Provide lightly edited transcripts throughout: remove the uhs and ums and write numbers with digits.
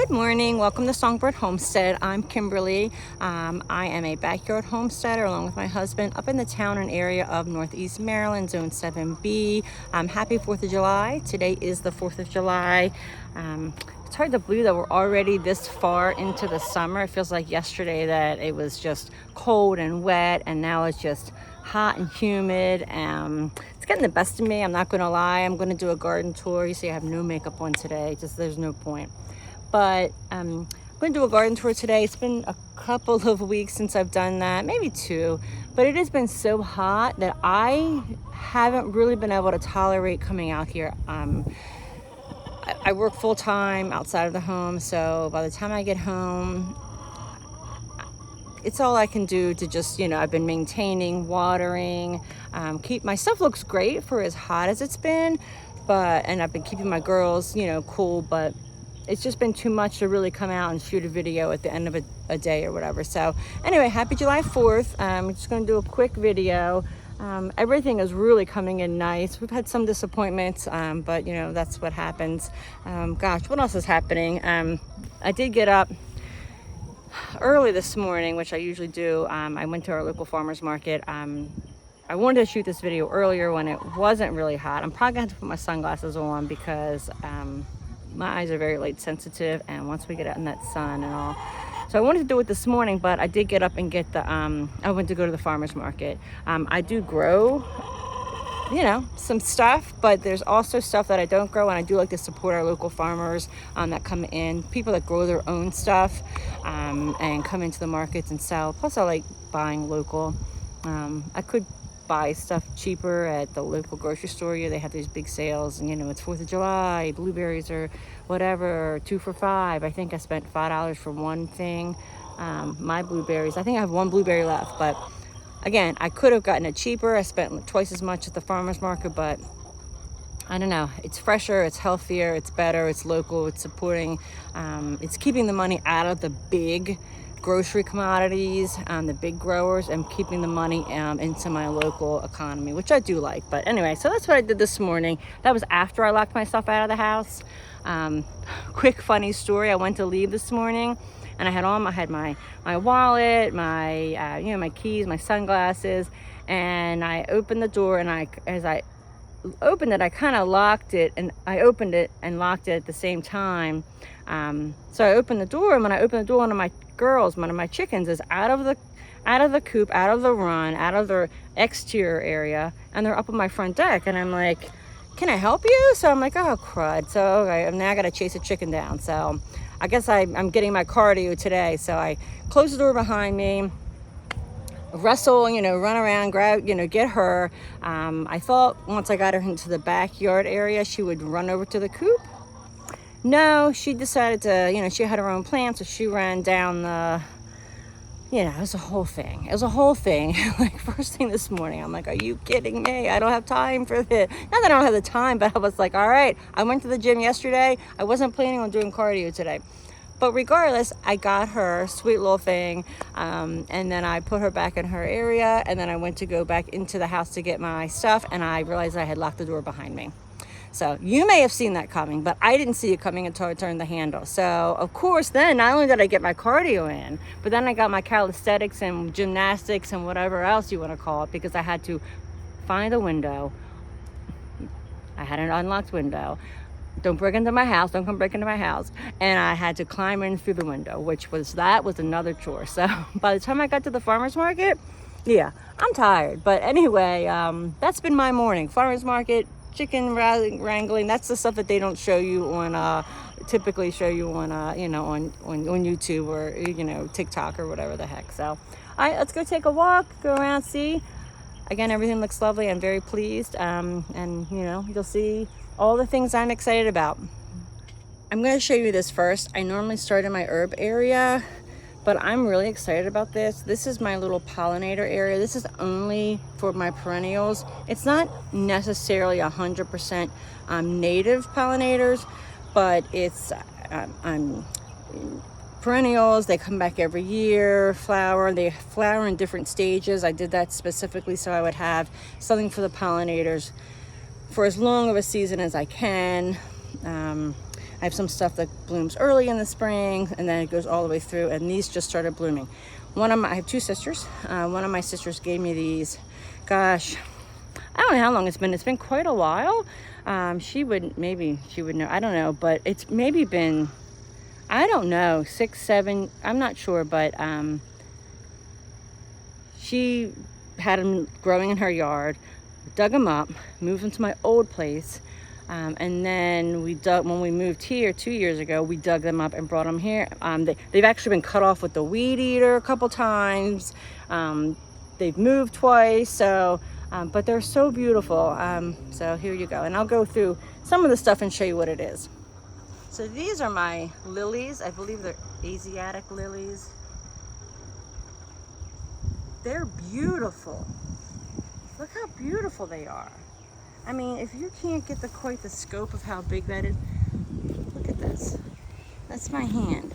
Good morning. Welcome to Songbird Homestead. I'm Kimberly. I am a backyard homesteader along with my husband up in the town and area of Northeast Maryland, Zone 7B. Happy 4th of July. Today is the 4th of July. It's hard to believe that we're already this far into the summer. It feels like yesterday that it was just cold and wet, and now it's just hot and humid. It's getting the best of me. I'm not going to lie. I'm going to do a garden tour. You see, I have no makeup on today. Just there's no point. But I'm going to do a garden tour today. It's been a couple of weeks since I've done that, maybe 2. But it has been so hot that I haven't really been able to tolerate coming out here. I work full time outside of the home, so by the time I get home, it's all I can do to just, I've been maintaining, watering, keep my stuff looks great for as hot as it's been, and I've been keeping my girls, cool, but it's just been too much to really come out and shoot a video at the end of a day or whatever. So anyway, happy July 4th. I'm just going to do a quick video. Everything is really coming in nice. We've had some disappointments, but that's what happens. Gosh, what else is happening? I did get up early this morning, which I usually do. I went to our local farmers market. I wanted to shoot this video earlier when it wasn't really hot. I'm probably gonna have to put my sunglasses on because my eyes are very light sensitive, and once we get out in that sun and all. So I wanted to do it this morning, but I did get up and get I went to go to the farmer's market. I do grow, some stuff, but there's also stuff that I don't grow, and I do like to support our local farmers that come in, people that grow their own stuff and come into the markets and sell. Plus I like buying local. I could buy stuff cheaper at the local grocery store. They have these big sales, and it's 4th of July, blueberries or whatever, 2 for $5. I think I spent $5 for one thing. My blueberries, I think I have one blueberry left, but again, I could have gotten it cheaper. I spent twice as much at the farmer's market, but I don't know. It's fresher, it's healthier, it's better, it's local, it's supporting, it's keeping the money out of the big grocery commodities, the big growers, and keeping the money into my local economy, which I do like. But anyway, so that's what I did this morning. That was after I locked myself out of the house. Quick funny story. I went to leave this morning, and I had my wallet, my my keys, my sunglasses, and I opened the door, and as I opened it, I kind of locked it, and I opened it and locked it at the same time. So I opened the door, and when I opened the door, one of my chickens is out of the coop, out of the run, out of their exterior area, and they're up on my front deck, and I'm like, can I help you? So I'm like, oh crud. So okay, now I gotta chase a chicken down. So I guess I'm getting my cardio today. So I close the door behind me, wrestle, run around, grab, get her. I thought once I got her into the backyard area, she would run over to the coop. No, she decided to, she had her own plan, so she ran down the, it was a whole thing. Like, first thing this morning, I'm like, are you kidding me? I don't have time for this. Not that I don't have the time, but I was like, all right, I went to the gym yesterday. I wasn't planning on doing cardio today. But regardless, I got her, sweet little thing, and then I put her back in her area, and then I went to go back into the house to get my stuff, and I realized I had locked the door behind me. So you may have seen that coming, but I didn't see it coming until I turned the handle. So of course, then not only did I get my cardio in, but then I got my calisthenics and gymnastics and whatever else you want to call it, because I had to find a window. I had an unlocked window. Don't break into my house. Don't come break into my house. And I had to climb in through the window, which was another chore. So by the time I got to the farmer's market, yeah, I'm tired. But anyway, that's been my morning. Farmer's market, chicken wrangling. That's the stuff that they don't show you on, typically show you on, on YouTube or, TikTok or whatever the heck. So, all right, let's go take a walk, go around, see. Again, everything looks lovely. I'm very pleased. And, you'll see all the things I'm excited about. I'm going to show you this first. I normally start in my herb area, but I'm really excited about this. This is my little pollinator area. This is only for my perennials. It's not necessarily 100% native pollinators, but it's perennials. They come back every year, they flower in different stages. I did that specifically so I would have something for the pollinators for as long of a season as I can. I have some stuff that blooms early in the spring and then it goes all the way through, and these just started blooming. I have two sisters. One of my sisters gave me these, gosh, I don't know how long it's been. It's been quite a while. She would know, I don't know, but it's maybe been, I don't know, 6, 7, I'm not sure, but she had them growing in her yard, dug them up, moved them to my old place, and then when we moved here 2 years ago, we dug them up and brought them here. They've actually been cut off with the weed eater a couple times. They've moved twice, so but they're so beautiful. So here you go, and I'll go through some of the stuff and show you what it is. So these are my lilies. I believe they're Asiatic lilies. They're beautiful. Look how beautiful they are. I mean, if you can't get quite the scope of how big that is, look at this. That's my hand.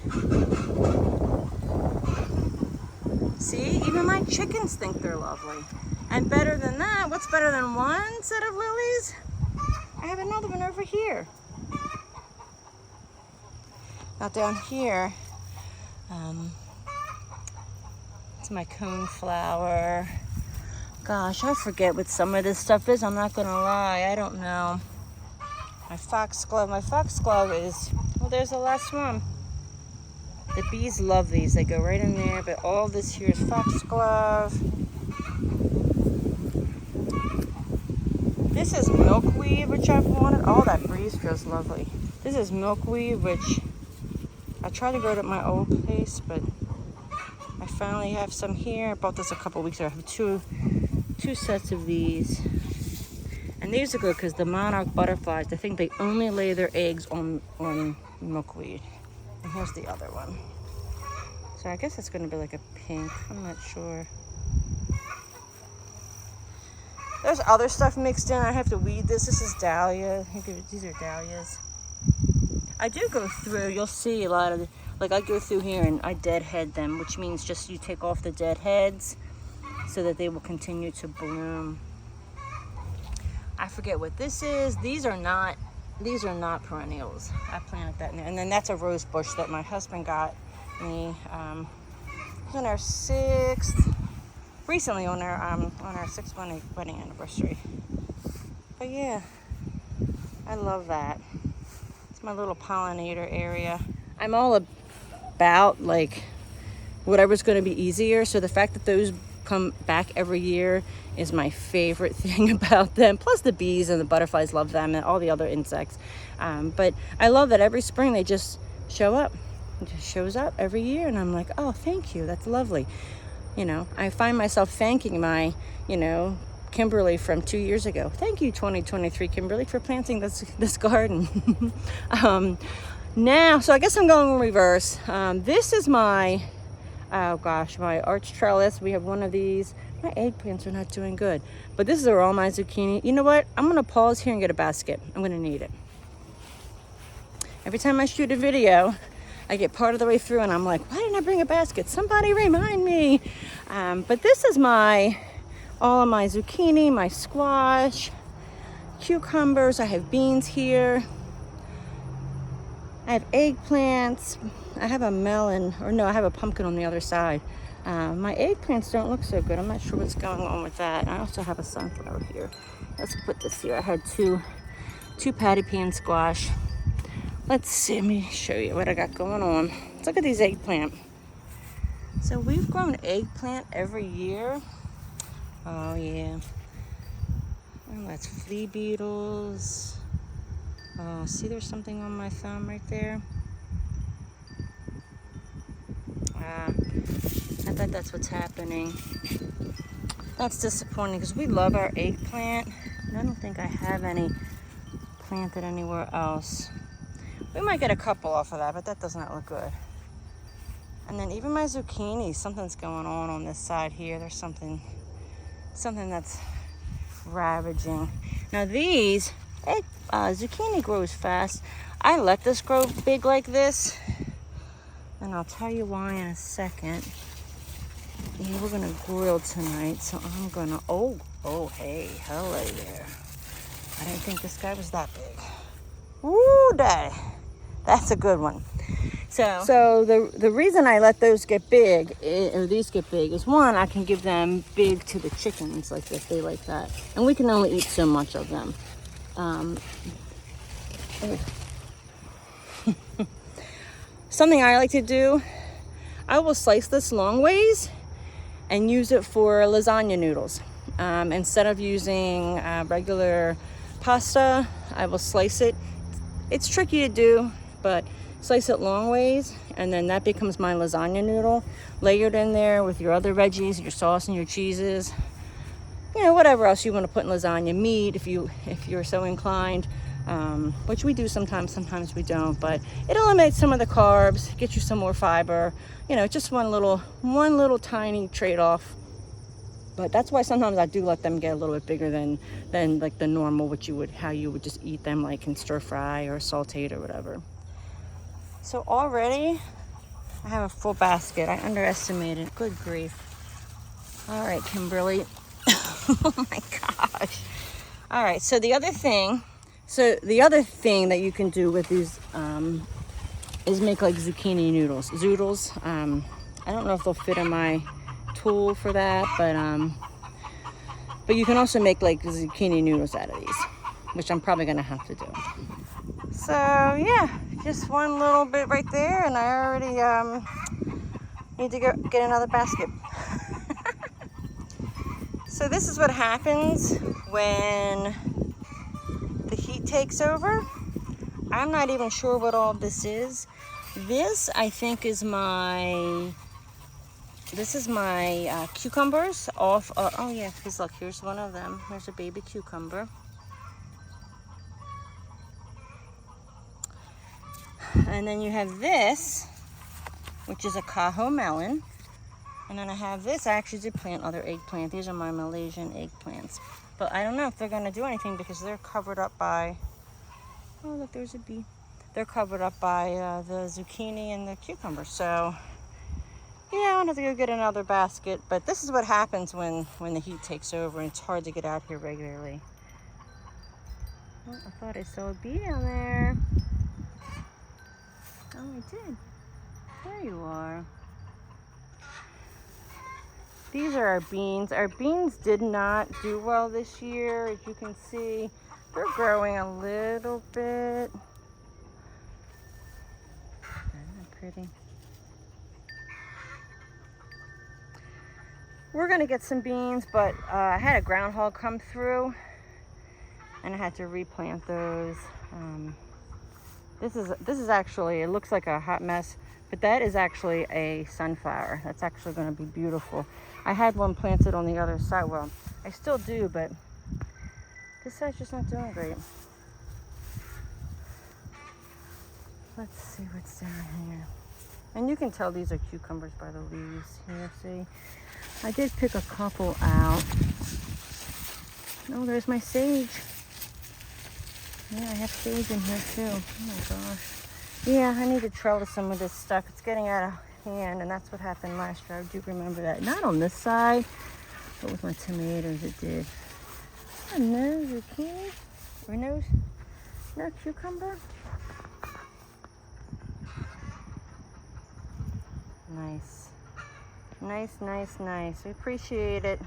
See, even my chickens think they're lovely. And better than that, what's better than one set of lilies? I have another one over here. Now down here, it's my coneflower. Gosh, I forget what some of this stuff is. I'm not gonna lie, I don't know. My foxglove is, well, there's the last one. The bees love these. They go right in there, but all this here is foxglove. This is milkweed, which I've wanted. Oh, that breeze feels lovely. This is milkweed, which I tried to grow it at my old place, but I finally have some here. I bought this a couple weeks ago. I have two sets of these. And these are good because the monarch butterflies, I think they only lay their eggs on milkweed. And here's the other one. So I guess it's going to be like a pink. I'm not sure. There's other stuff mixed in. I have to weed this. This is dahlia. These are dahlias. I do go through, you'll see a lot of, like I go through here and I deadhead them, which means just you take off the dead heads so that they will continue to bloom. I forget what this is. These are not perennials. I planted that in there. And then that's a rose bush that my husband got me. It was on our 6th, recently on our 6th wedding anniversary. But yeah, I love that. It's my little pollinator area. I'm all about like whatever's going to be easier. So the fact that those come back every year is my favorite thing about them. Plus the bees and the butterflies love them and all the other insects. But I love that every spring they just show up. It just shows up every year and I'm like, oh, thank you. That's lovely. You know, I find myself thanking my, Kimberly from 2 years ago. Thank you, 2023 Kimberly, for planting this garden. Now, so I guess I'm going in reverse. This is my, my arch trellis. We have one of these. My eggplants are not doing good, but this is all my zucchini. You know what? I'm gonna pause here and get a basket. I'm gonna need it. Every time I shoot a video, I get part of the way through and I'm like, why didn't I bring a basket? Somebody remind me. But this is all of my zucchini, my squash, cucumbers. I have beans here. I have eggplants. I have a melon, I have a pumpkin on the other side. My eggplants don't look so good. I'm not sure what's going on with that. And I also have a sunflower here. Let's put this here. I had two patty pan squash. Let's see, let me show you what I got going on. Let's look at these eggplant. So we've grown eggplant every year. Oh yeah. Oh, that's flea beetles. Oh, see there's something on my thumb right there? I bet that's what's happening. That's disappointing because we love our eggplant. And I don't think I have any planted anywhere else. We might get a couple off of that, but that does not look good. And then even my zucchini, something's going on this side here. There's something that's ravaging. Now these, zucchini grows fast. I let this grow big like this, and I'll tell you why in a second. Yeah, we're gonna grill tonight, so I'm gonna, oh, hey, hello there. I didn't think this guy was that big. Woo, daddy. That's a good one. So the reason I let those get big, or these get big, is one, I can give them big to the chickens, like if they like that. And we can only eat so much of them. Something I like to do, I will slice this long ways and use it for lasagna noodles. Instead of using regular pasta, I will slice it. It's tricky to do, but slice it long ways, and then that becomes my lasagna noodle, layered in there with your other veggies, your sauce and your cheeses, you know, whatever else you want to put in lasagna, meat if you're so inclined, which we do sometimes we don't, but it eliminates some of the carbs, get you some more fiber, you know, just one little tiny trade-off. But that's why sometimes I do let them get a little bit bigger than like the normal, how you would just eat them, like in stir fry or sauteed or whatever. So already I have a full basket. I underestimated. Good grief. All right, Kimberly. Oh my gosh. All right, so the other thing that you can do with these is make like zucchini noodles. Zoodles. I don't know if they'll fit in my tool for that, but you can also make like zucchini noodles out of these, which I'm probably gonna have to do. So yeah, just one little bit right there, and I already need to go get another basket. So this is what happens when the heat takes over. I'm not even sure what all this is. This, I think, is my cucumbers off. Oh yeah, because look, here's one of them. There's a baby cucumber. And then you have this, which is a Cajo melon. And then I have this. I actually did plant other eggplant. These are my Malaysian eggplants. But I don't know if they're going to do anything because they're covered up by... Oh, look, there's a bee. They're covered up by the zucchini and the cucumber. So, yeah, I'm going to have to go get another basket. But this is what happens when the heat takes over and it's hard to get out here regularly. Oh, I thought I saw a bee down there. Oh, I did. There you are. These are our beans. Our beans did not do well this year. As you can see, they're growing a little bit. Isn't that pretty? We're gonna get some beans, but I had a groundhog come through and I had to replant those. This is actually, it looks like a hot mess, but that is actually a sunflower. That's actually going to be beautiful. I had one planted on the other side. Well, I still do, but this side's just not doing great. Let's see what's down here. And you can tell these are cucumbers by the leaves here, see? I did pick a couple out. Oh, there's my sage. Yeah, I have sage in here too. Oh my gosh. Yeah, I need to trellis some of this stuff. It's getting out of hand, and that's what happened last year. I do remember that. Not on this side, but with my tomatoes it did. Oh, no zucchini? Or no cucumber? Nice. Nice, nice, nice. I appreciate it.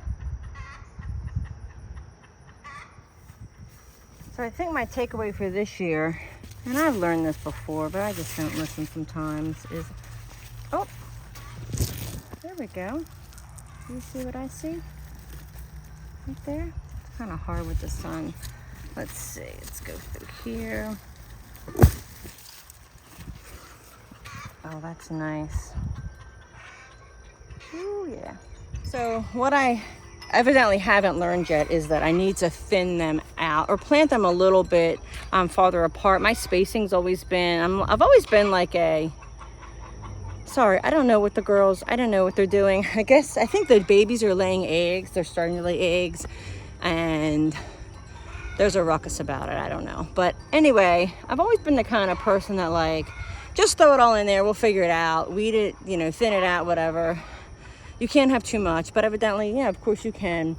So I think my takeaway for this year, and I've learned this before, but I just don't listen sometimes, is, oh, there we go. Do you see what I see? Right there? It's kind of hard with the sun. Let's see, let's go through here. Oh, that's nice. Ooh, yeah. So what I evidently haven't learned yet is that I need to thin them out or plant them a little bit farther apart. My spacing's always been, I've always been like sorry, I don't know what they're doing. I think the babies are laying eggs. They're starting to lay eggs and there's a ruckus about it. I don't know. But anyway, I've always been the kind of person that like, just throw it all in there. We'll figure it out. Weed it, thin it out, whatever. You can't have too much, but evidently, yeah, of course you can.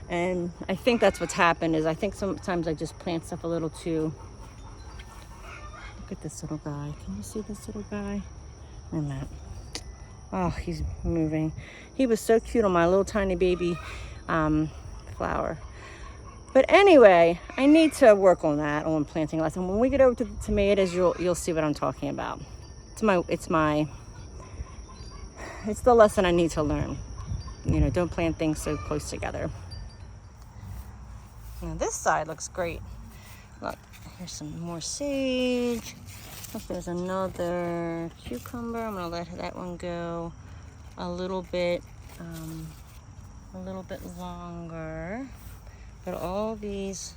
And I think that's what's happened is I think sometimes I just plant stuff a little too Look at this little guy. Can you see this little guy? And that. Oh, he's moving. He was so cute on my little tiny baby flower. But anyway, I need to work on that, on planting less. And when we get over to the tomatoes, you'll see what I'm talking about. It's the lesson I need to learn. You know, don't plant things so close together. Now this side looks great. Look, here's some more sage. Look, there's another cucumber. I'm gonna let that one go a little bit longer. But all these,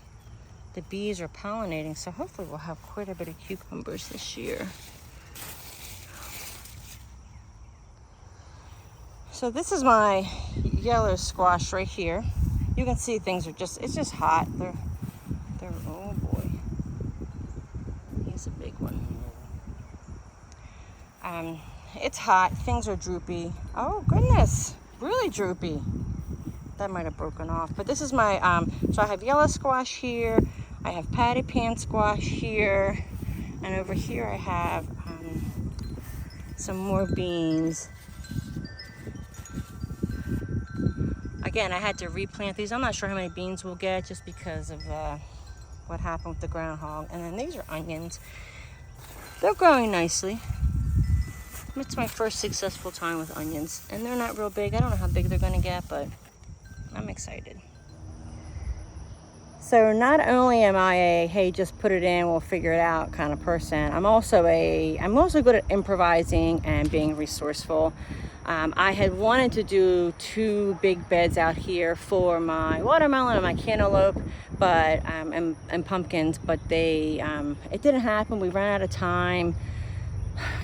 the bees are pollinating, so hopefully we'll have quite a bit of cucumbers this year. So this is my yellow squash right here. You can see things are it's just hot. They're oh boy. He's a big one. It's hot, things are droopy. Oh goodness, really droopy. That might have broken off, but this is my, so I have yellow squash here, I have patty pan squash here, and over here I have some more beans. Again, I had to replant these. I'm not sure how many beans we'll get just because of what happened with the groundhog. And then these are onions. They're growing nicely. It's my first successful time with onions, and they're not real big. I don't know how big they're gonna get, but I'm excited. So not only am I a, hey, just put it in, we'll figure it out kind of person, I'm also good at improvising and being resourceful. I had wanted to do 2 big beds out here for my watermelon and my cantaloupe, but and pumpkins, but it didn't happen. We ran out of time.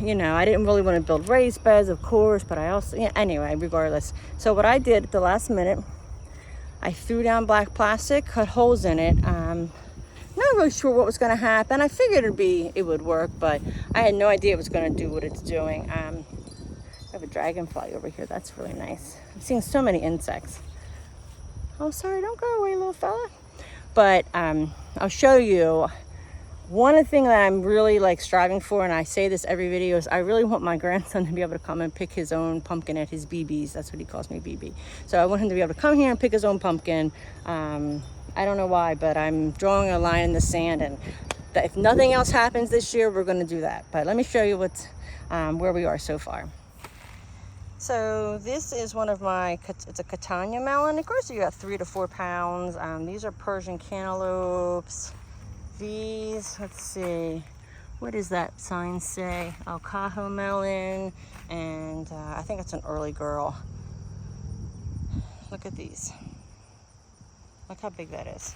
You know, I didn't really want to build raised beds, of course, but I also, anyway, regardless. So what I did at the last minute, I threw down black plastic, cut holes in it. Not really sure what was going to happen. I figured it would work, but I had no idea it was going to do what it's doing. I have a dragonfly over here. That's really nice. I'm seeing so many insects. Oh, sorry, don't go away, little fella. But I'll show you. One of the things that I'm really striving for, and I say this every video, is I really want my grandson to be able to come and pick his own pumpkin at his BBs. That's what he calls me, BB. So I want him to be able to come here and pick his own pumpkin. I don't know why, but I'm drawing a line in the sand, and if nothing else happens this year, we're going to do that. But let me show you where we are so far. So this is one of my, it's a Catania melon. Of course, you got 3 to 4 pounds. These are Persian cantaloupes. These, let's see, what does that sign say? Oh, Cajo melon, and I think it's an early girl. Look at these. Look how big that is.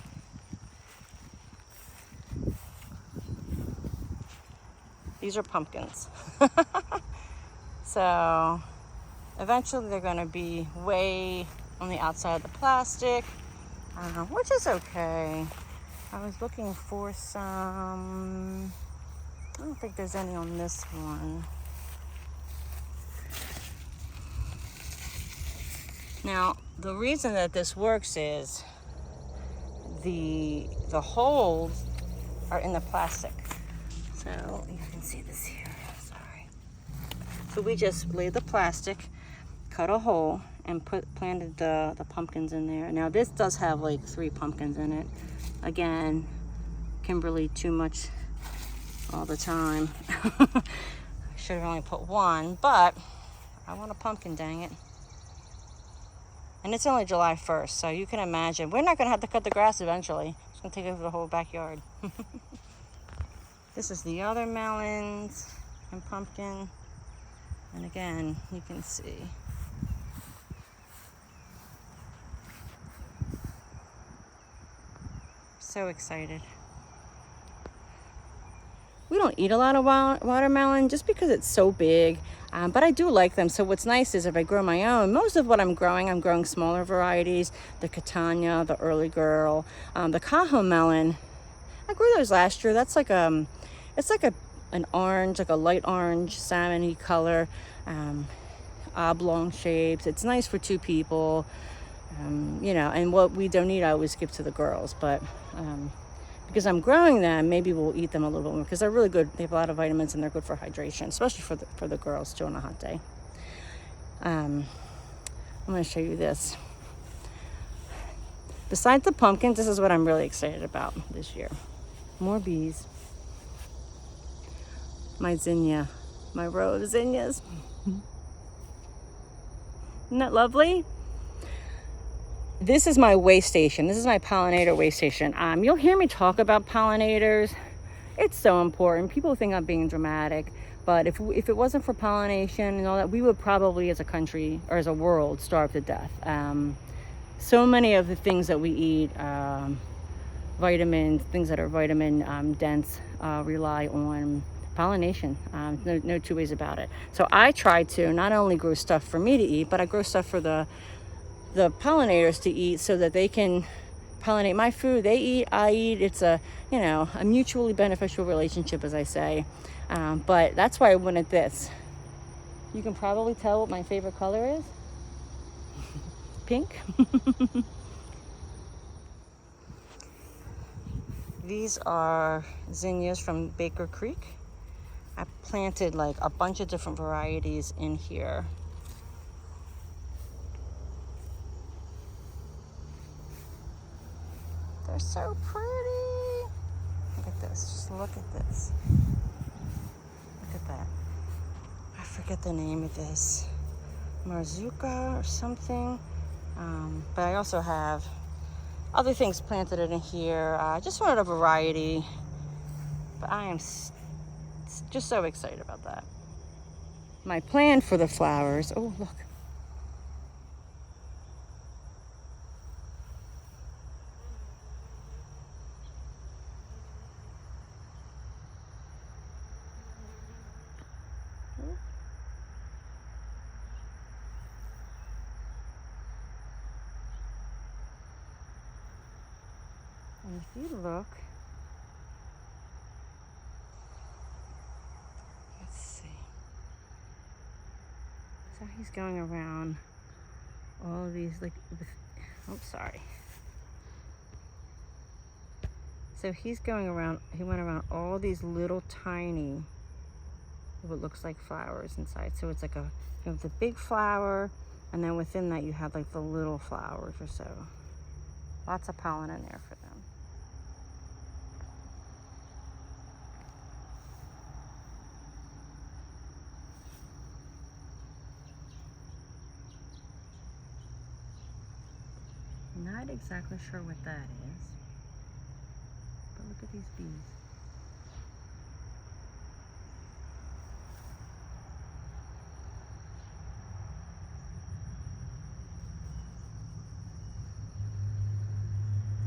These are pumpkins. So eventually they're going to be way on the outside of the plastic, which is okay. I was looking for some, I don't think there's any on this one. Now, the reason that this works is the holes are in the plastic. So you can see this here, sorry. So we just laid the plastic, cut a hole, and planted the pumpkins in there. Now this does have 3 pumpkins in it. Again, Kimberly, too much all the time. I should have only put 1, but I want a pumpkin, dang it. And it's only July 1st, so you can imagine. We're not going to have to cut the grass eventually. It's going to take over the whole backyard. This is the other melons and pumpkin. And again, you can see. So excited. We don't eat a lot of watermelon just because it's so big, but I do like them. So what's nice is if I grow my own, most of what I'm growing smaller varieties, the Catania, the Early Girl, the Cajo melon. I grew those last year. That's it's like an orange, like a light orange, salmon-y color, oblong shapes. It's nice for 2 people. You know, and what we don't eat, I always give to the girls. But because I'm growing them, maybe we'll eat them a little bit more because they're really good. They have a lot of vitamins and they're good for hydration, especially for the girls too on a hot day. I'm going to show you this. Besides the pumpkins, this is what I'm really excited about this year. More bees. My zinnia, my row of zinnias. Isn't that lovely? This is my way station. This is my pollinator way station. You'll hear me talk about pollinators. It's so important. People think I'm being dramatic, but if it wasn't for pollination and all that, we would probably as a country or as a world starve to death. So many of the things that we eat, vitamins, things that are vitamin dense, rely on pollination. No two ways about it. So I try to not only grow stuff for me to eat, but I grow stuff for the pollinators to eat so that they can pollinate my food. They eat, I eat. It's a mutually beneficial relationship, as I say. But that's why I wanted this. You can probably tell what my favorite color is. Pink. These are zinnias from Baker Creek. I planted like a bunch of different varieties in here. They're so pretty. Look at this. Just look at this. Look at that. I forget the name of this. Marzuka or something. But I also have other things planted in here. I just wanted a variety. But I am just so excited about that. My plan for the flowers. Oh, look. And if you look, let's see. So he's going around all of these, like, oh, sorry. So he's going around, he went around all these little tiny, what looks like flowers inside. So it's like you have the big flower, and then within that you have like the little flowers or so. Lots of pollen in there for them. Not exactly sure what that is, but look at these bees.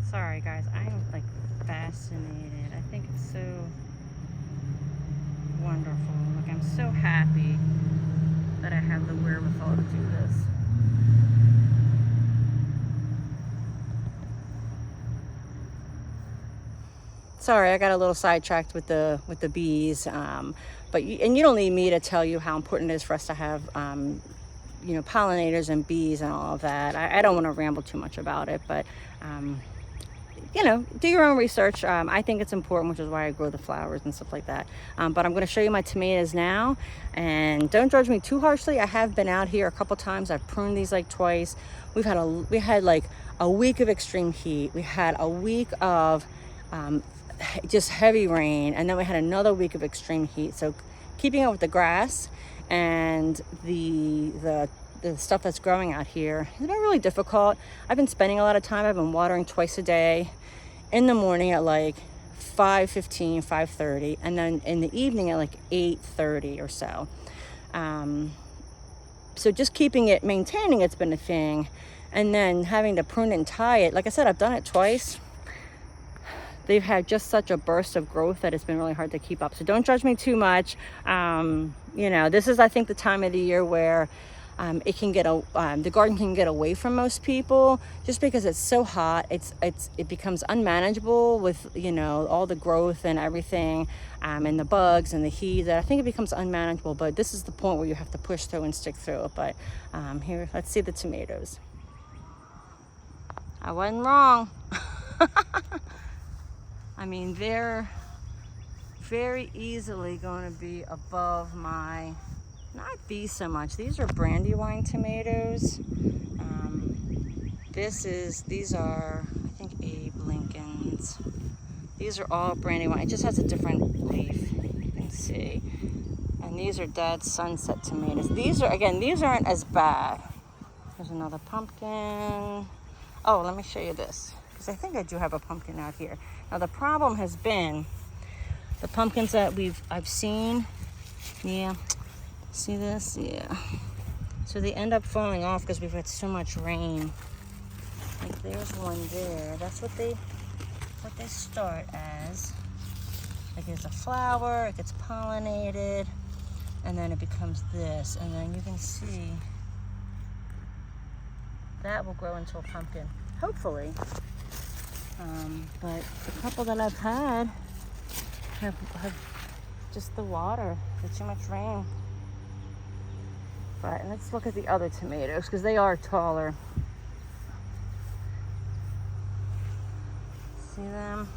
Sorry guys, I am like fascinated. I think it's so wonderful. Like, I'm so happy that I have the wherewithal to do this. Sorry, I got a little sidetracked with the bees, but you don't need me to tell you how important it is for us to have pollinators and bees and all of that. I don't want to ramble too much about it, but do your own research. I think it's important, which is why I grow the flowers and stuff like that. But I'm going to show you my tomatoes now, and don't judge me too harshly. I have been out here a couple times. I've pruned these like twice. We had like a week of extreme heat. We had a week of just heavy rain, and then we had another week of extreme heat. So keeping up with the grass and the stuff that's growing out here has been really difficult. I've been spending a lot of time. I've been watering twice a day, in the morning at like 5:15, 5:30, and then in the evening at like 8:30 or so. So just maintaining it's been a thing, and then having to prune and tie it. Like I said, I've done it twice. They've had just such a burst of growth that it's been really hard to keep up. So don't judge me too much. This is, I think, the time of the year where the garden can get away from most people, just because it's so hot. It becomes unmanageable with all the growth and everything, and the bugs and the heat. That I think it becomes unmanageable. But this is the point where you have to push through and stick through it. But here, let's see the tomatoes. I wasn't wrong. I mean, they're very easily going to be above my, not these so much. These are Brandywine tomatoes. These are, I think, Abe Lincoln's. These are all Brandywine. It just has a different leaf, you can see. And these are Dad's Sunset tomatoes. These aren't as bad. There's another pumpkin. Oh, let me show you this, because I think I do have a pumpkin out here. Now the problem has been the pumpkins that I've seen. Yeah, see this? Yeah. So they end up falling off because we've had so much rain. Like there's one there. That's what they start as. Like there's a flower, it gets pollinated, and then it becomes this, and then you can see that will grow into a pumpkin, hopefully. But the couple that I've had have just the water, there's too much rain. But let's look at the other tomatoes, because they are taller. See them?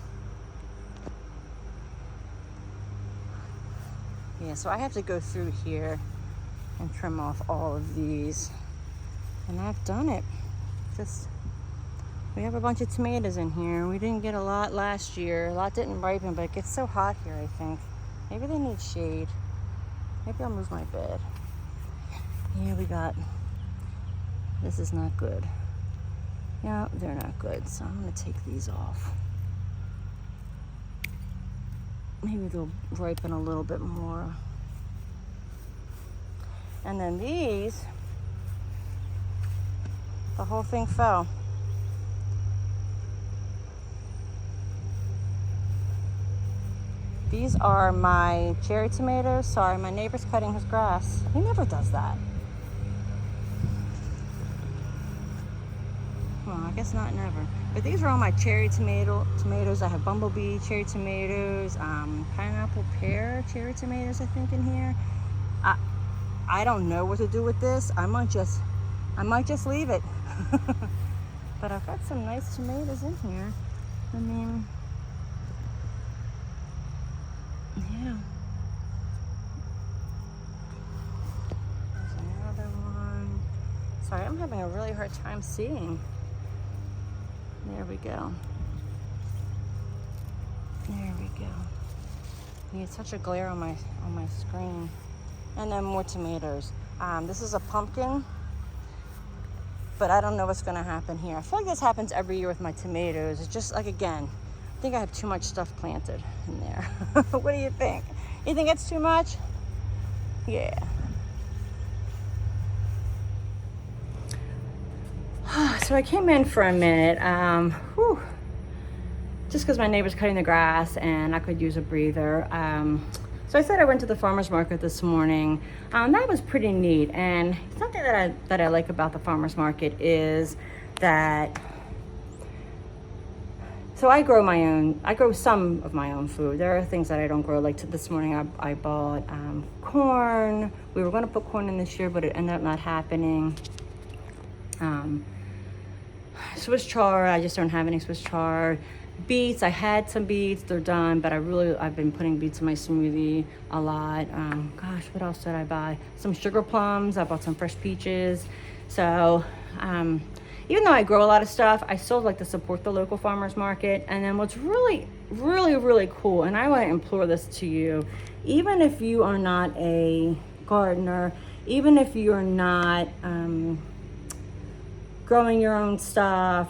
Yeah, so I have to go through here and trim off all of these. And I've done it. We have a bunch of tomatoes in here. We didn't get a lot last year. A lot didn't ripen, but it gets so hot here, I think. Maybe they need shade. Maybe I'll move my bed. Here we got, this is not good. Yeah, they're not good, so I'm gonna take these off. Maybe they'll ripen a little bit more. And then these, the whole thing fell. These are my cherry tomatoes. Sorry, my neighbor's cutting his grass. He never does that. Well, I guess not never. But these are all my cherry tomatoes. I have bumblebee cherry tomatoes, pineapple pear cherry tomatoes, I think, in here. I don't know what to do with this. I might just leave it. But I've got some nice tomatoes in here. I mean, yeah. There's another one. Sorry, I'm having a really hard time seeing. There we go. There we go. Yeah, it's such a glare on my screen. And then more tomatoes. This is a pumpkin, but I don't know what's gonna happen here. I feel like this happens every year with my tomatoes. It's just like, again, I think I have too much stuff planted in there. What do you think? You think it's too much? Yeah. So I came in for a minute, just because my neighbor's cutting the grass and I could use a breather. So I said I went to the farmer's market this morning. That was pretty neat. And something that I like about the farmer's market is that, so I grow some of my own food. There are things that I don't grow. Like this morning I bought corn. We were gonna put corn in this year, but it ended up not happening. Swiss chard, I just don't have any Swiss chard. Beets, I had some beets, they're done, but I've been putting beets in my smoothie a lot. Gosh, what else did I buy? Some sugar plums, I bought some fresh peaches. So, even though I grow a lot of stuff, I still like to support the local farmers market. And then what's really, really, really cool, and I want to implore this to you, even if you are not a gardener, even if you're not growing your own stuff,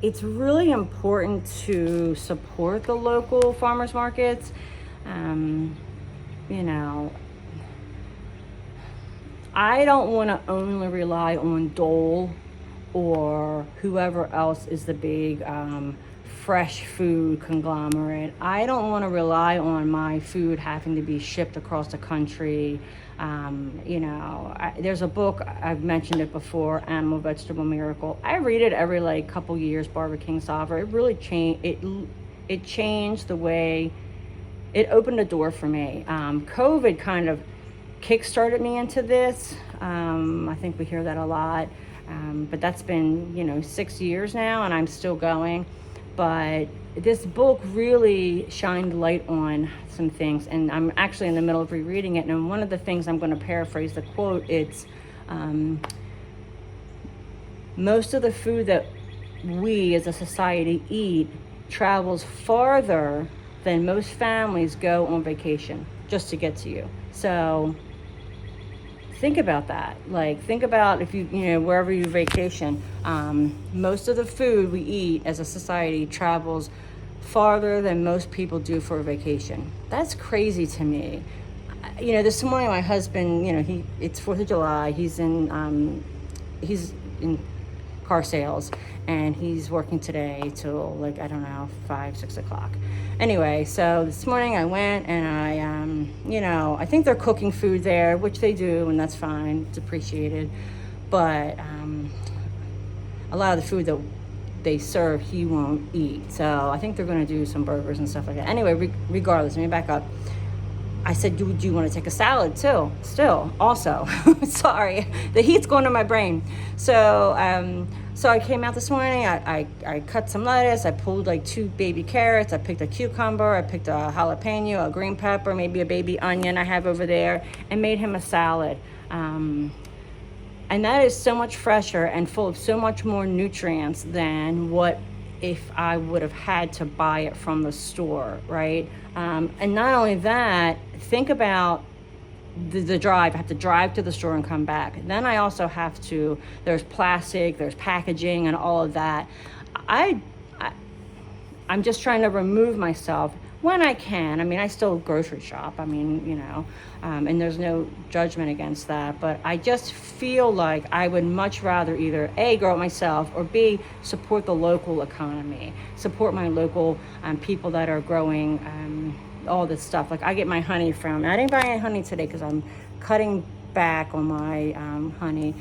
it's really important to support the local farmers markets. You know, I don't want to only rely on Dole or whoever else is the big fresh food conglomerate. I don't want to rely on my food having to be shipped across the country. You know, there's a book, I've mentioned it before, Animal Vegetable Miracle. I read it every couple years, Barbara Kingsolver. It really changed, it changed the way, it opened a door for me. COVID kind of kickstarted me into this. I think we hear that a lot. But that's been, 6 years now and I'm still going. But this book really shined light on some things, and I'm actually in the middle of rereading it. And one of the things, I'm going to paraphrase the quote, it's most of the food that we as a society eat travels farther than most families go on vacation just to get to you. So think about that. Like, think about if you know, wherever you vacation, most of the food we eat as a society travels farther than most people do for a vacation. That's crazy to me. You know, this morning my husband, you know, it's 4th of July. He's in car sales, and he's working today till, like, I don't know, 5-6 o'clock. Anyway, so this morning I went and I you know, I think they're cooking food there, which they do, and that's fine, it's appreciated. But a lot of the food that they serve he won't eat, so I think they're going to do some burgers and stuff like that. Anyway, regardless, let me back up. I said, do you want to take a salad too? Still, also. Sorry, the heat's going to my brain. So so I came out this morning, I cut some lettuce, I pulled like 2 baby carrots, I picked a cucumber, I picked a jalapeno, a green pepper, maybe a baby onion I have over there, and made him a salad. And that is so much fresher and full of so much more nutrients than what if I would have had to buy it from the store, right? And not only that, think about the drive. I have to drive to the store and come back. Then I also have to, there's plastic, there's packaging and all of that. I'm just trying to remove myself when I can. I mean, I still grocery shop. I mean, you know, and there's no judgment against that. But I just feel like I would much rather either A, grow it myself, or B, support the local economy, support my local people that are growing all this stuff. Like, I get my honey from, I didn't buy any honey today because I'm cutting back on my honey,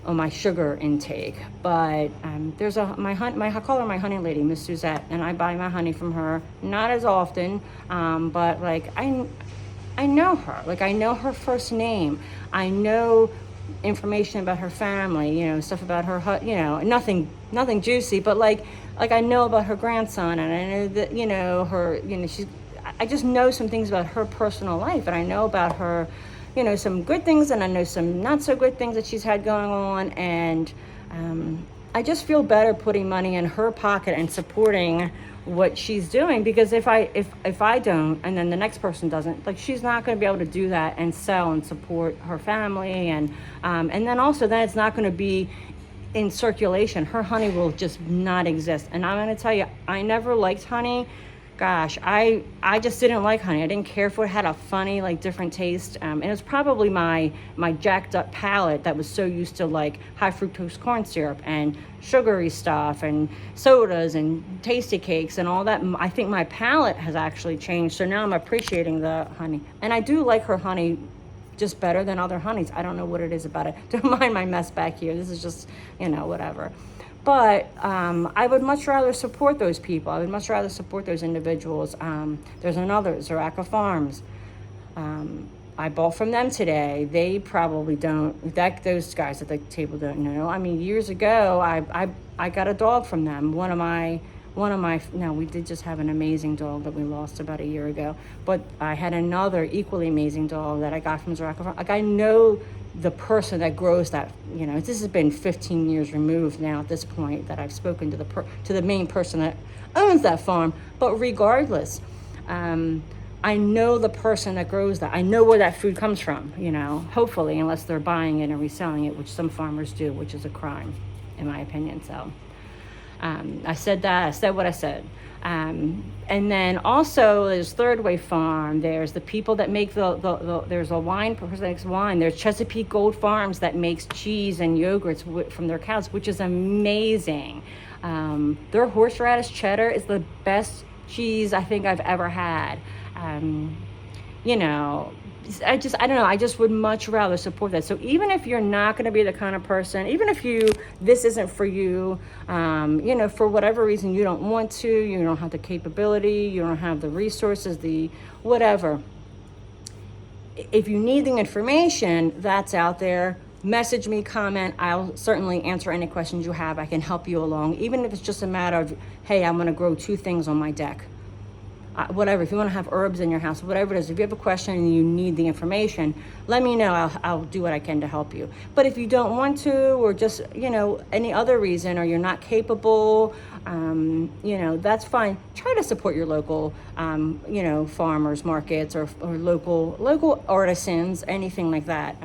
on my sugar intake. But there's I call her my honey lady, Miss Suzette, and I buy my honey from her, not as often, but like I know her. Like, I know her first name. I know information about her family, you know, stuff about her, you know, nothing juicy, but like I know about her grandson, and I know that, you know, her, you know, I just know some things about her personal life, and I know about her, you know, some good things, and I know some not so good things that she's had going on, and I just feel better putting money in her pocket and supporting what she's doing, because if I don't, and then the next person doesn't, like, she's not going to be able to do that and sell and support her family, and then also then it's not going to be in circulation. Her honey will just not exist. And I'm going to tell you, I never liked honey. Gosh, I just didn't like honey. I didn't care for it. It had a funny, like, different taste. And it was probably my jacked up palate that was so used to, like, high fructose corn syrup and sugary stuff and sodas and tasty cakes and all that. I think my palate has actually changed. So now I'm appreciating the honey. And I do like her honey just better than other honeys. I don't know what it is about it. Don't mind my mess back here. This is just, you know, whatever. But I would much rather support those people. I would much rather support those individuals. There's another, Zaraka Farms. I bought from them today. They probably don't, those guys at the table don't know. I mean, years ago, I got a dog from them. One of my, no, we did just have an amazing dog that we lost about a year ago. But I had another equally amazing dog that I got from Zaraka Farms. Like, I know the person that grows that, you know, this has been 15 years removed now at this point that I've spoken to the main person that owns that farm. But regardless, I know the person that grows that. I know where that food comes from, you know, hopefully, unless they're buying it and reselling it, which some farmers do, which is a crime, in my opinion. So I said what I said. And then also there's Third Way Farm. There's the people that make there's a wine person that makes wine. There's Chesapeake Gold Farms that makes cheese and yogurts from their cows, which is amazing. Their horseradish cheddar is the best cheese I think I've ever had. You know, I don't know, I just would much rather support that. So even if you're not going to be the kind of person, even if this isn't for you, you know, for whatever reason you don't want to, you don't have the capability, you don't have the resources, the whatever. If you need the information that's out there, message me, comment. I'll certainly answer any questions you have. I can help you along, even if it's just a matter of, hey, I'm going to grow 2 things on my deck. Whatever, if you want to have herbs in your house, whatever it is, if you have a question and you need the information, let me know. I'll do what I can to help you. But if you don't want to, or just, you know, any other reason, or you're not capable, you know, that's fine. Try to support your local, you know, farmers markets, or local artisans, anything like that.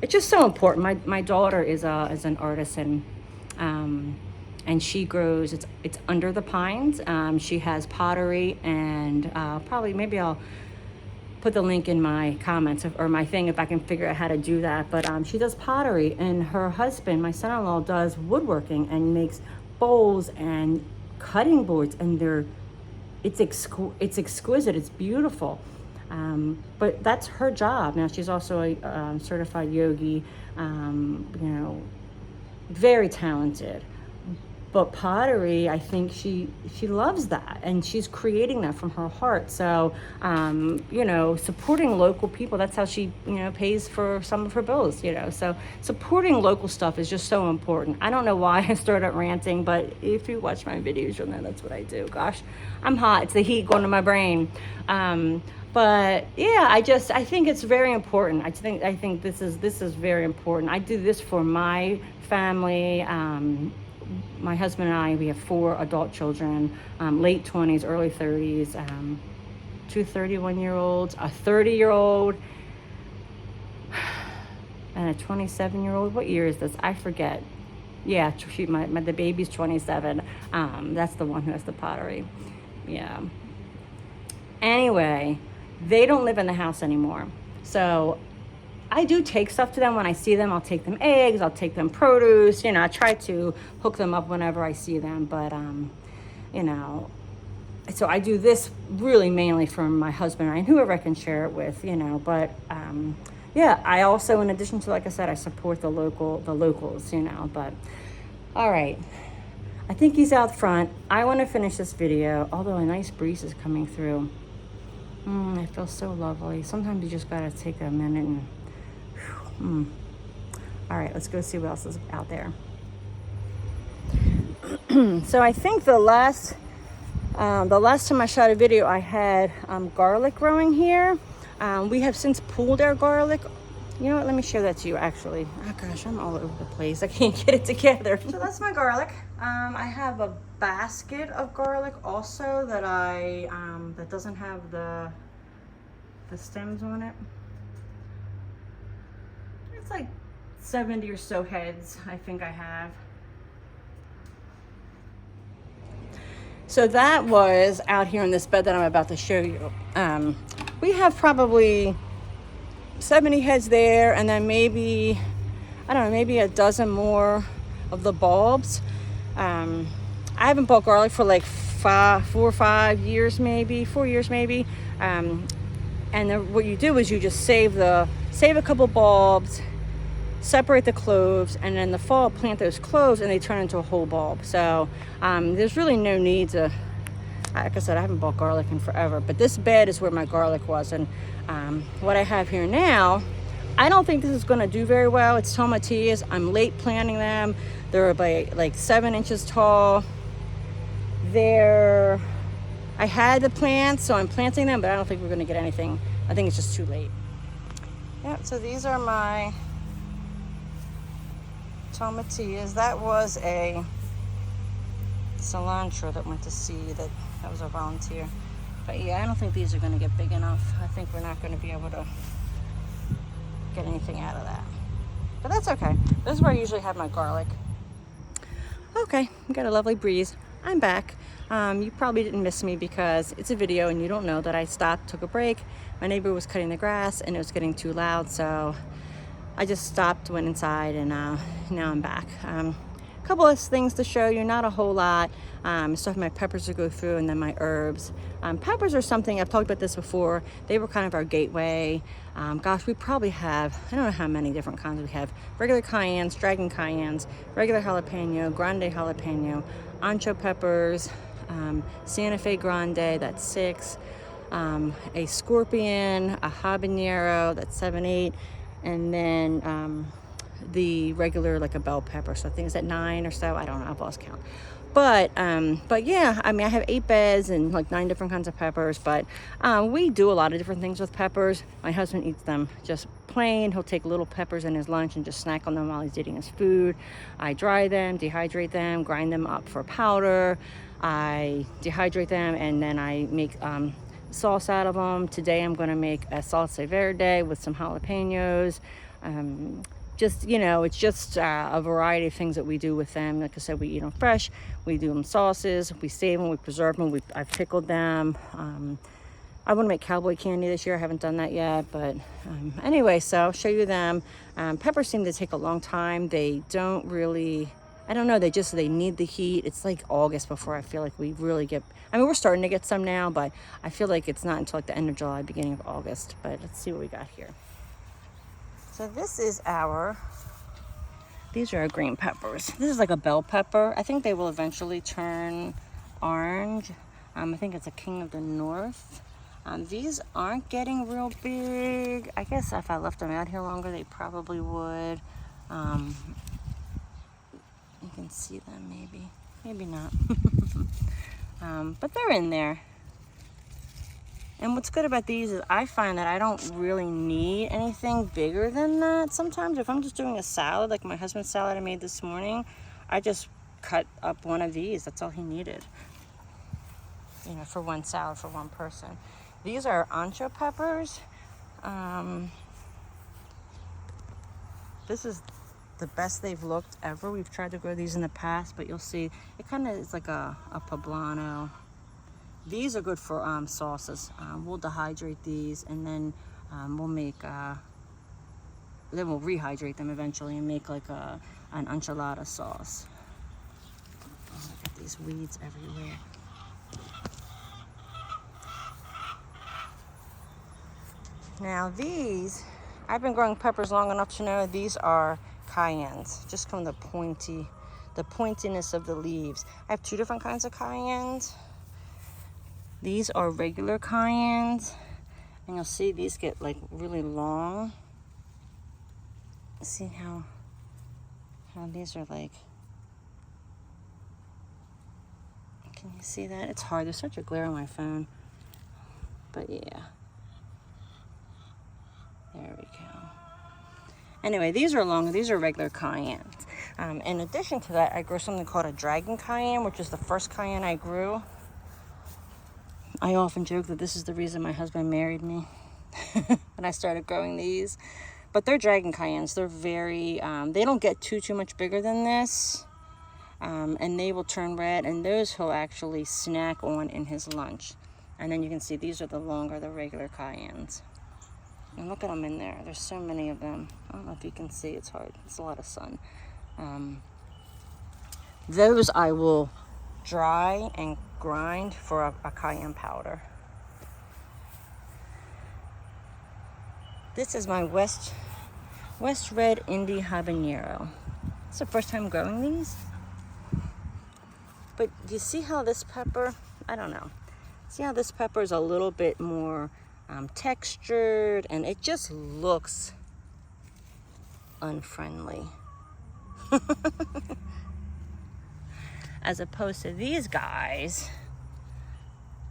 It's just so important. My daughter is an artisan. And she grows, it's under the pines. She has pottery, and maybe I'll put the link in my comments, or my thing, if I can figure out how to do that. But she does pottery, and her husband, my son-in-law, does woodworking and makes bowls and cutting boards, and it's exquisite, it's beautiful. But that's her job. Now, she's also a certified yogi, you know, very talented. But pottery, I think she loves that, and she's creating that from her heart. So, you know, supporting local people, that's how she, you know, pays for some of her bills, you know. So supporting local stuff is just so important. I don't know why I started ranting, but if you watch my videos, you'll know that's what I do. Gosh, I'm hot. It's the heat going to my brain. But yeah, I think it's very important. I think this is very important. I do this for my family. My husband and I, we have 4 adult children, late 20s, early 30s, 2 31-year-olds, a 30-year-old, and a 27-year-old. What year is this? I forget. Yeah, the baby's 27. That's the one who has the pottery. Yeah. Anyway, they don't live in the house anymore. So I do take stuff to them when I see them. I'll take them eggs, I'll take them produce, you know, I try to hook them up whenever I see them. But, you know, so I do this really mainly for my husband and I, and whoever I can share it with, you know. But, yeah, I also, in addition to, like I said, I support the locals, you know. But, all right, I think he's out front. I want to finish this video, although a nice breeze is coming through. It feels so lovely. Sometimes you just got to take a minute and... All right, let's go see what else is out there. So I think the last time I shot a video, I had garlic growing here. We have since pulled our garlic. You know what? Let me show that to you. Actually, oh gosh, I'm all over the place. I can't get it together. So that's my garlic. I have a basket of garlic also that that doesn't have the stems on it. It's like 70 or so heads, I think I have. So that was out here in this bed that I'm about to show you. We have probably 70 heads there, and then maybe, I don't know, maybe a dozen more of the bulbs. I haven't bought garlic for like 4 or 5 years, maybe 4 years, maybe. And then what you do is you just save a couple bulbs, separate the cloves, and then in the fall plant those cloves and they turn into a whole bulb. So there's really no need to, like I said, I haven't bought garlic in forever, but this bed is where my garlic was. And what I have here now, I don't think this is going to do very well. It's tomatillas. I'm late planting them. They're like 7 inches tall. I had the plants, so I'm planting them, but I don't think we're going to get anything. I think it's just too late. Yeah, so these are my tomatillas. That was a cilantro that went to seed. That was a volunteer. But yeah, I don't think these are going to get big enough. I think we're not going to be able to get anything out of that. But that's okay. This is where I usually have my garlic. Okay, we got a lovely breeze. I'm back. You probably didn't miss me because it's a video and you don't know that I stopped, took a break. My neighbor was cutting the grass and it was getting too loud, so I just stopped, went inside, and now I'm back. A couple of things to show you, not a whole lot. Stuff my peppers to go through, and then my herbs. Peppers are something, I've talked about this before, they were kind of our gateway. Gosh, we probably have, I don't know how many different kinds we have. Regular cayennes, dragon cayennes, regular jalapeno, grande jalapeno, ancho peppers, Santa Fe grande, that's 6, a scorpion, a habanero, that's 7, 8, and then the regular, like a bell pepper. So I think it's at 9 or so. I don't know. I've lost count. But yeah, I mean, I have 8 beds and like 9 different kinds of peppers. But we do a lot of different things with peppers. My husband eats them just plain. He'll take little peppers in his lunch and just snack on them while he's eating his food. I dry them, dehydrate them, grind them up for powder. I dehydrate them, and then I make sauce out of them. Today I'm going to make a salsa verde with some jalapenos. Just, you know, it's just a variety of things that we do with them. Like I said, we eat them fresh, we do them sauces, we save them, we preserve them, I've pickled them. I want to make cowboy candy this year. I haven't done that yet, but anyway, so I'll show you them. Peppers seem to take a long time. They don't really, I don't know, they need the heat. It's like August before I feel like we really get, I mean, we're starting to get some now, but I feel like it's not until like the end of July, beginning of August. But let's see what we got here. So this is these are our green peppers. This is like a bell pepper. I think they will eventually turn orange. I think it's a King of the North. These aren't getting real big. I guess if I left them out here longer, they probably would. You can see them maybe not. But they're in there. And what's good about these is I find that I don't really need anything bigger than that. Sometimes if I'm just doing a salad, like my husband's salad I made this morning, I just cut up one of these. That's all he needed, you know, for one salad for one person. These are ancho peppers. This is the best they've looked ever. We've tried to grow these in the past, but you'll see it kind of is like a poblano. These are good for sauces. We'll dehydrate these, and then we'll make, then we'll rehydrate them eventually and make like an enchilada sauce. Oh, look at these weeds everywhere. Now these, I've been growing peppers long enough to know these are cayennes, just from the pointiness of the leaves. I have 2 different kinds of cayennes. These are regular cayennes, and you'll see these get like really long. See how these are like, can you see that? It's hard, there's such a glare on my phone, but yeah. There we go. Anyway, these are longer, these are regular cayennes. In addition to that, I grew something called a dragon cayenne, which is the first cayenne I grew. I often joke that this is the reason my husband married me when I started growing these. But they're dragon cayennes. They're very, they don't get too much bigger than this. And they will turn red, and those he'll actually snack on in his lunch. And then you can see these are the longer, the regular cayennes. And look at them in there. There's so many of them. I don't know if you can see. It's hard. It's a lot of sun. Those I will dry and grind for a cayenne powder. This is my West Red Indie Habanero. It's the first time growing these. But do you see how this pepper, I don't know. See how this pepper is a little bit more textured, and it just looks unfriendly. As opposed to these guys,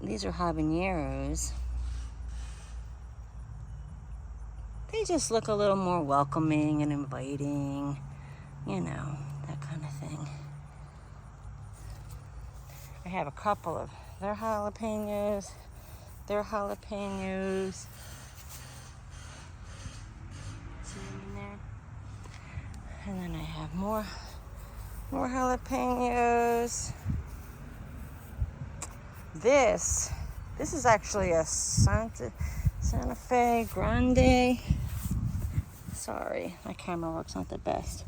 these are habaneros. They just look a little more welcoming and inviting, you know, that kind of thing. I have a couple of their jalapenos. See them in there? And then I have more jalapenos. This is actually a Santa Fe Grande. Sorry, my camera work's not the best.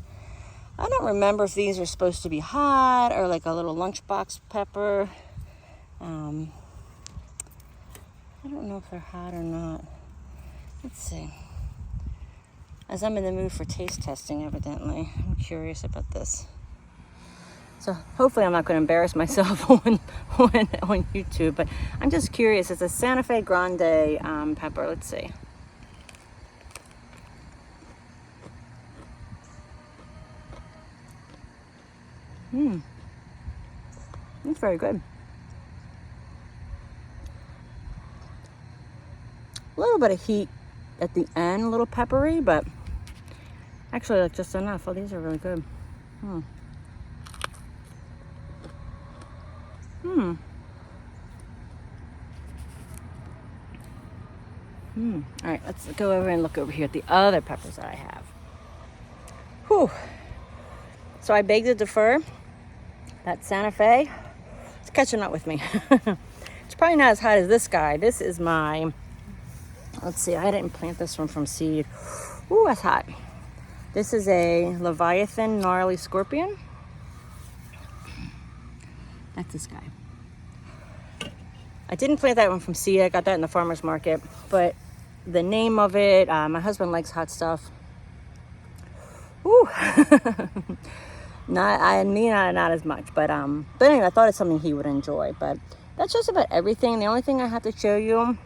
I don't remember if these are supposed to be hot or like a little lunchbox pepper. I don't know if they're hot or not. Let's see. As I'm in the mood for taste testing, evidently, I'm curious about this. So hopefully I'm not going to embarrass myself on YouTube, but I'm just curious. It's a Santa Fe Grande pepper. Let's see. It's very good. A little bit of heat at the end, a little peppery, but actually like just enough. Oh, these are really good. All right, let's go over and look over here at the other peppers that I have. Whew. So I baked the defer. That Santa Fe. It's catching up with me. It's probably not as hot as this guy. This is my, let's see, I didn't plant this one from seed. Ooh, that's hot. This is a Leviathan Gnarly Scorpion. That's this guy. I didn't plant that one from seed. I got that in the farmer's market. But the name of it, my husband likes hot stuff. Ooh. Not as much. But anyway, I thought it's something he would enjoy. But that's just about everything. The only thing I have to show you,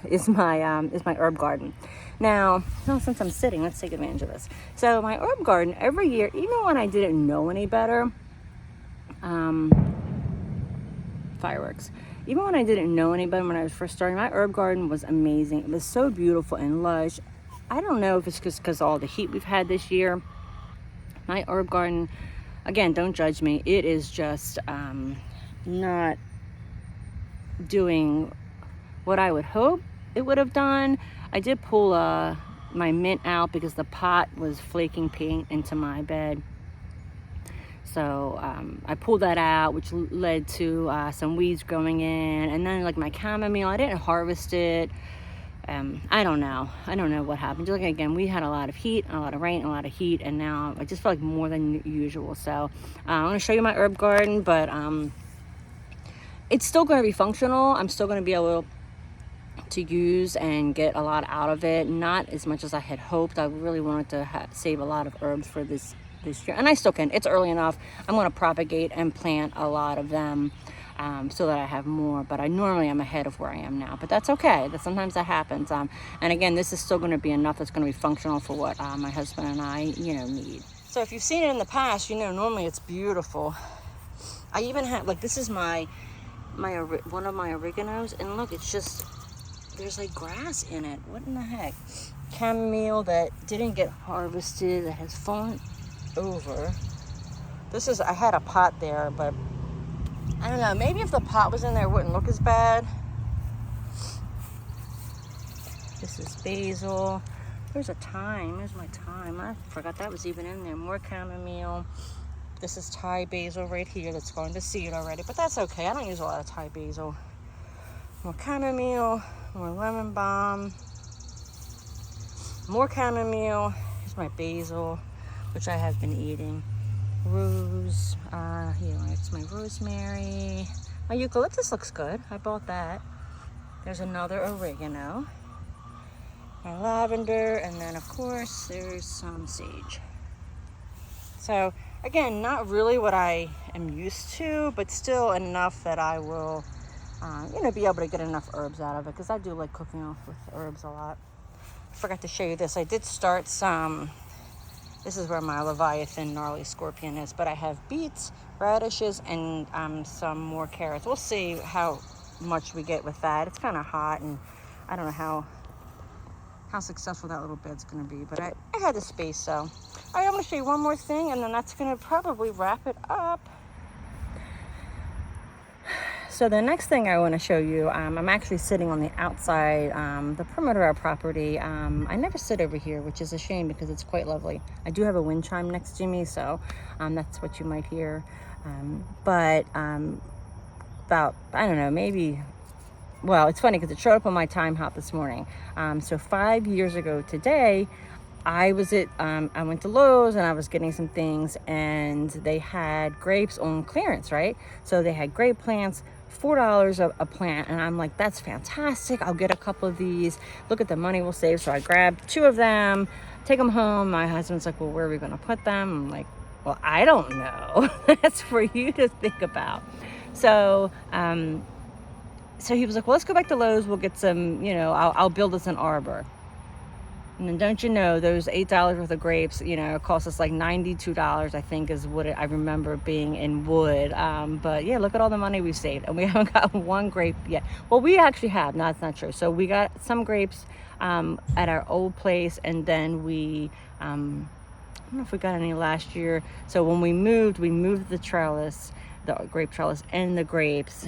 is my herb garden. Now, since I'm sitting, let's take advantage of this. So my herb garden, every year, even when I didn't know any better, fireworks. Even when I didn't know any better, when I was first starting, my herb garden was amazing. It was so beautiful and lush. I don't know if it's just because all the heat we've had this year. My herb garden, again, don't judge me. It is just not doing what I would hope it would have done. I did pull my mint out because the pot was flaking paint into my bed. So I pulled that out, which led to some weeds growing in. And then like my chamomile, I didn't harvest it. I don't know what happened. Just like, again, we had a lot of heat, a lot of rain, a lot of heat, and now I just feel like more than usual. So I'm going to show you my herb garden, but it's still going to be functional. I'm still going to be able to use and get a lot out of it. Not as much as I had hoped. I really wanted to save a lot of herbs for this year, and I still can. It's early enough. I'm going to propagate and plant a lot of them. So that I have more, but I normally am ahead of where I am now, but that's okay. Sometimes that happens. And again, this is still going to be enough that's going to be functional for what my husband and I, need. So if you've seen it in the past, normally it's beautiful. I even have, like, this is one of my oreganos, and look, it's just, there's like grass in it. What in the heck? Chamomile that didn't get harvested, that has fallen over. I had a pot there, but I don't know, maybe if the pot was in there, it wouldn't look as bad. This is basil. There's a thyme. There's my thyme. I forgot that was even in there. More chamomile. This is Thai basil right here that's going to seed already, but that's okay. I don't use a lot of Thai basil. More chamomile. More lemon balm. More chamomile. Here's my basil, which I have been eating. Rose, it's my rosemary. My eucalyptus looks good. I bought that. There's another oregano. My lavender, and then of course there's some sage. So again, not really what I am used to, but still enough that I will, be able to get enough herbs out of it, because I do like cooking off with herbs a lot. I forgot to show you this. I did start some. This is where my Leviathan Gnarly Scorpion is, but I have beets, radishes, and some more carrots. We'll see how much we get with that. It's kind of hot, and I don't know how successful that little bed's going to be, but I had the space, so. All right, I'm going to show you one more thing, and then that's going to probably wrap it up. So the next thing I want to show you, I'm actually sitting on the outside, the perimeter of our property. I never sit over here, which is a shame because it's quite lovely. I do have a wind chime next to me, so that's what you might hear. But about, I don't know, maybe, well, it's funny because it showed up on my time hop this morning. So 5 years ago today, I went to Lowe's and I was getting some things, and they had grapes on clearance, right? So they had grape plants, $4 a plant, and I'm like, that's fantastic. I'll get a couple of these. Look at the money we'll save. So I grabbed 2 of them, take them home. My husband's like, well, where are we going to put them? I'm like, well, I don't know. That's for you to think about. So he was like, well, let's go back to Lowe's. We'll get some, I'll build us an arbor. And then don't you know, those $8 worth of grapes, you know, it cost us like $92, I think is what I remember being in wood. But yeah, look at all the money we've saved. And we haven't got one grape yet. Well, we actually have. No, that's not true. So we got some grapes at our old place. And then I don't know if we got any last year. So when we moved the trellis, the grape trellis and the grapes.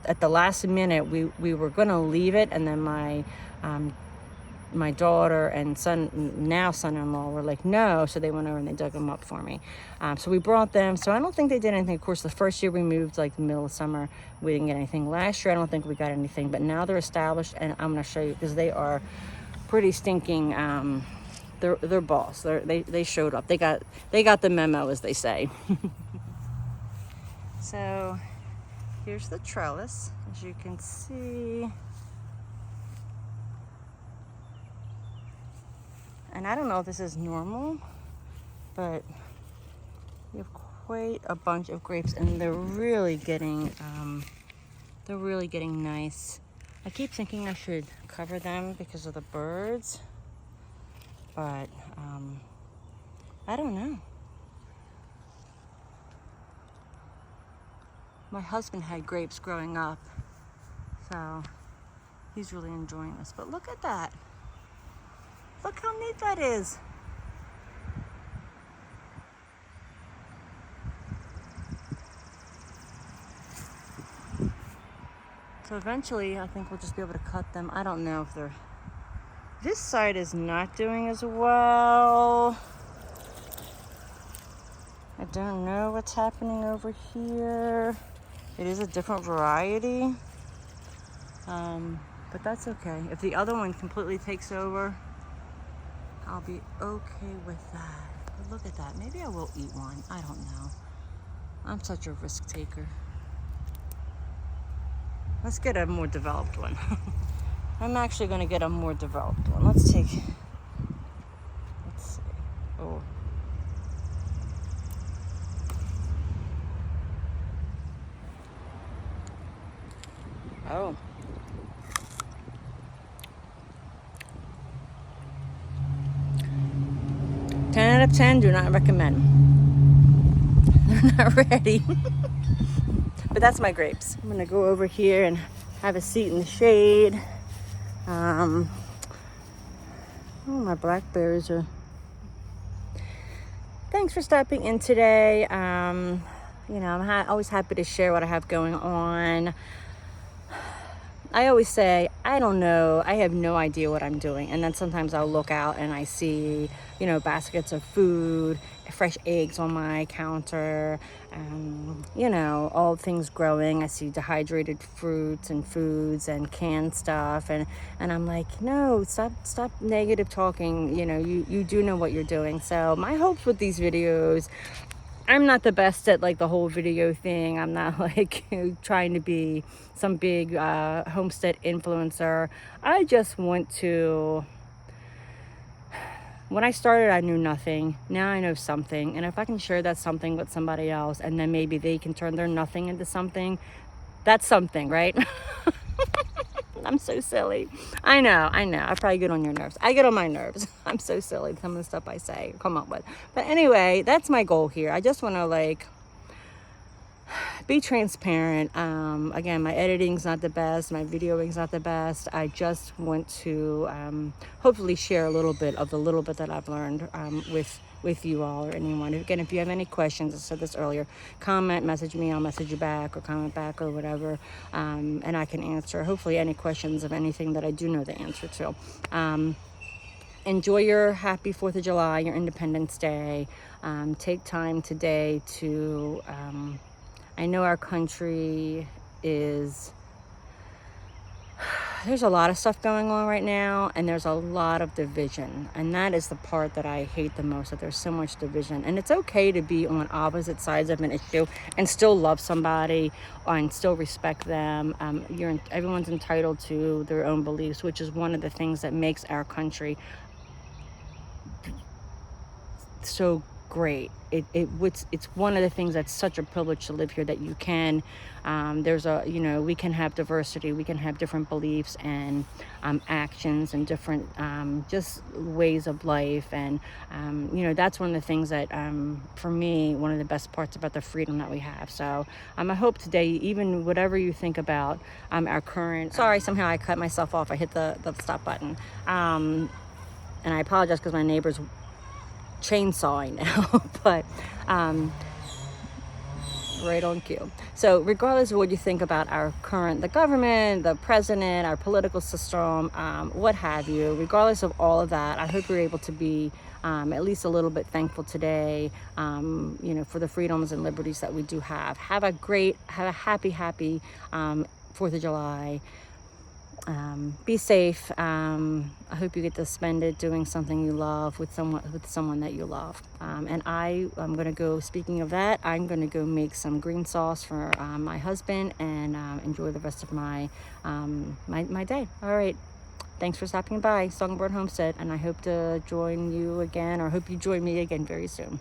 At the last minute, we were going to leave it. And then my daughter and son-in-law were like, no. So they went over and they dug them up for me. So we brought them. So I don't think they did anything. Of course, the first year we moved, like the middle of summer, we didn't get anything. Last year, I don't think we got anything. But now they're established, and I'm going to show you because they are pretty stinking. They're boss. They showed up. They got the memo, as they say. So here's the trellis, as you can see. And I don't know if this is normal, but we have quite a bunch of grapes, and they're really getting nice. I keep thinking I should cover them because of the birds, but I don't know. My husband had grapes growing up, so he's really enjoying this. But look at that. Look how neat that is. So eventually, I think we'll just be able to cut them. I don't know if they're... This side is not doing as well. I don't know what's happening over here. It is a different variety. But that's okay. If the other one completely takes over, I'll be okay with that. But look at that. Maybe I will eat one. I don't know. I'm such a risk taker. Let's get a more developed one. I'm actually going to get a more developed one. Let's see. Oh. Oh. 10 out of 10, do not recommend. They're not ready. But that's my grapes. I'm gonna go over here and have a seat in the shade. Oh, my blackberries are... Thanks for stopping in today. I'm always happy to share what I have going on. I always say, I don't know, I have no idea what I'm doing. And then sometimes I'll look out and I see, baskets of food, fresh eggs on my counter, all things growing. I see dehydrated fruits and foods and canned stuff. And I'm like, no, stop negative talking. You do know what you're doing. So my hopes with these videos, I'm not the best at like the whole video thing. I'm not like trying to be some big homestead influencer. I just want to... When I started, I knew nothing. Now I know something. And if I can share that something with somebody else, and then maybe they can turn their nothing into something, that's something, right? I'm so silly. I know. I probably get on your nerves. I get on my nerves. I'm so silly, some of the stuff I say, come up with. But anyway, that's my goal here. I just want to be transparent. Again, my editing's not the best. My videoing's not the best. I just want to hopefully share a little bit of the little bit that I've learned with you all or anyone. Again, if you have any questions, I said this earlier, comment, message me, I'll message you back or comment back or whatever, and I can answer hopefully any questions of anything that I do know the answer to. Enjoy your happy 4th of July, your Independence Day. Take time today to... I know our country is... There's a lot of stuff going on right now, and there's a lot of division. And that is the part that I hate the most, that there's so much division. And it's okay to be on opposite sides of an issue and still love somebody and still respect them. Everyone's entitled to their own beliefs, which is one of the things that makes our country so great. It's one of the things that's such a privilege to live here, that you can, there's a, we can have diversity, we can have different beliefs and actions and different just ways of life. And that's one of the things that for me, one of the best parts about the freedom that we have. So I hope today, even whatever you think about our current, sorry, somehow I cut myself off, I hit the stop button, and I apologize because my neighbor's chainsawing now. But right on cue. So regardless of what you think about the government, the president, our political system, what have you, regardless of all of that, I hope you're able to be at least a little bit thankful today, for the freedoms and liberties that we do have. Have a happy 4th of July. Be safe. I hope you get to spend it doing something you love with someone that you love. And I'm going to go, speaking of that, I'm going to go make some green sauce for my husband and enjoy the rest of my day. All right. Thanks for stopping by Songbird Homestead, and I hope to join you again, or hope you join me again very soon.